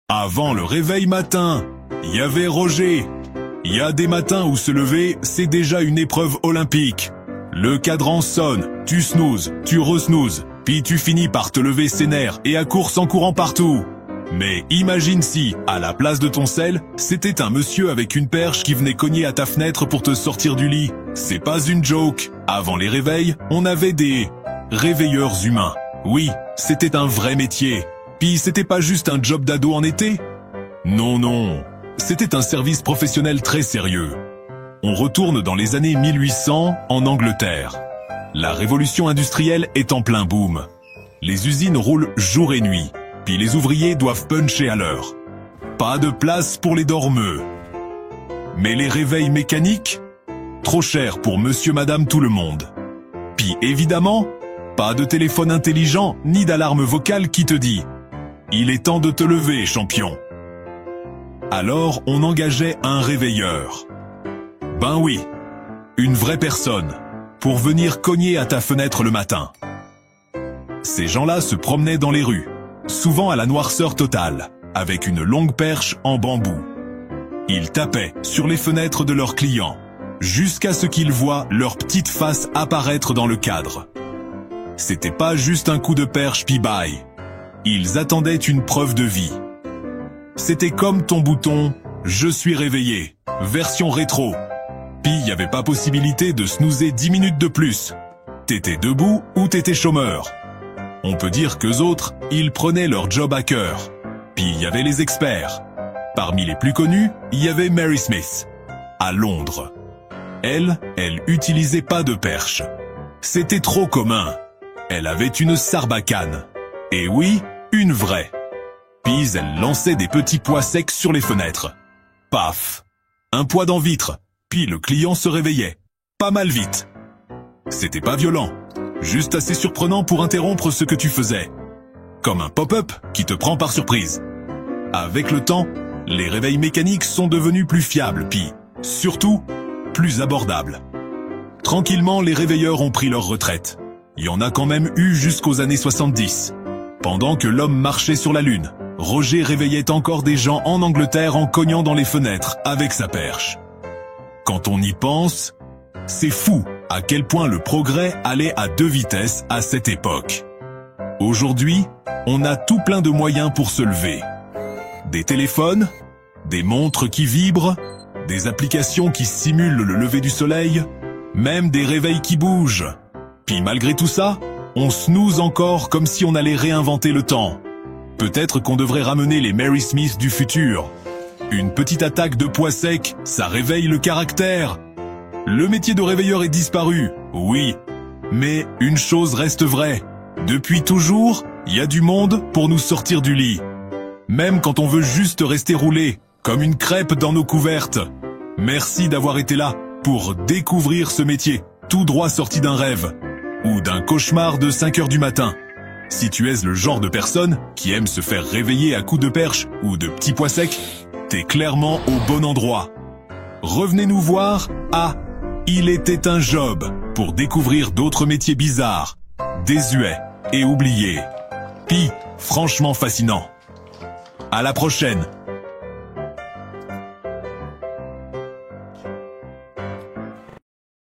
Avant le réveil matin, il y avait Roger. Il y a des matins où se lever, c'est déjà une épreuve olympique. Le cadran sonne, tu snoozes, tu re-snoozes, puis tu finis par te lever sénère et à course en courant partout. Mais imagine si, à la place de ton sel, c'était un monsieur avec une perche qui venait cogner à ta fenêtre pour te sortir du lit. C'est pas une joke. Avant les réveils, on avait des réveilleurs humains. Oui, c'était un vrai métier. Puis c'était pas juste un job d'ado en été. Non. C'était un service professionnel très sérieux. On retourne dans les années 1800 en Angleterre. La révolution industrielle est en plein boom. Les usines roulent jour et nuit, puis les ouvriers doivent puncher à l'heure. Pas de place pour les dormeux. Mais les réveils mécaniques? Trop cher pour monsieur madame tout le monde. Puis évidemment, pas de téléphone intelligent ni d'alarme vocale qui te dit « Il est temps de te lever, champion ». Alors on engageait un réveilleur. Ben oui, une vraie personne, pour venir cogner à ta fenêtre le matin. Ces gens-là se promenaient dans les rues, souvent à la noirceur totale, avec une longue perche en bambou. Ils tapaient sur les fenêtres de leurs clients, jusqu'à ce qu'ils voient leur petite face apparaître dans le cadre. C'était pas juste un coup de perche puis bye. Ils attendaient une preuve de vie. C'était comme ton bouton « Je suis réveillé », version rétro. Puis y avait pas possibilité de snoozer 10 minutes de plus. T'étais debout ou t'étais chômeur. On peut dire qu'eux autres, ils prenaient leur job à cœur. Puis y avait les experts. Parmi les plus connus, y avait Mary Smith, à Londres. Elle utilisait pas de perche. C'était trop commun. Elle avait une sarbacane. Et oui, une vraie. Puis elle lançait des petits pois secs sur les fenêtres. Paf! Un pois dans vitre. Puis le client se réveillait. Pas mal vite. C'était pas violent. Juste assez surprenant pour interrompre ce que tu faisais. Comme un pop-up qui te prend par surprise. Avec le temps, les réveils mécaniques sont devenus plus fiables, puis, surtout, plus abordables. Tranquillement, les réveilleurs ont pris leur retraite. Il y en a quand même eu jusqu'aux années 70. Pendant que l'homme marchait sur la Lune, Roger réveillait encore des gens en Angleterre en cognant dans les fenêtres avec sa perche. Quand on y pense, c'est fou à quel point le progrès allait à 2 vitesses à cette époque. Aujourd'hui, on a tout plein de moyens pour se lever. Des téléphones, des montres qui vibrent, des applications qui simulent le lever du soleil, même des réveils qui bougent. Puis malgré tout ça, on snooze encore comme si on allait réinventer le temps. Peut-être qu'on devrait ramener les Mary Smith du futur. Une petite attaque de pois secs, ça réveille le caractère. Le métier de réveilleur est disparu, oui. Mais une chose reste vraie. Depuis toujours, il y a du monde pour nous sortir du lit. Même quand on veut juste rester roulé, comme une crêpe dans nos couvertes. Merci d'avoir été là pour découvrir ce métier, tout droit sorti d'un rêve. Ou d'un cauchemar de 5 heures du matin. Si tu es le genre de personne qui aime se faire réveiller à coups de perche ou de petits pois secs, t'es clairement au bon endroit. Revenez nous voir à Il était un job pour découvrir d'autres métiers bizarres, désuets et oubliés. Puis, franchement fascinants. À la prochaine.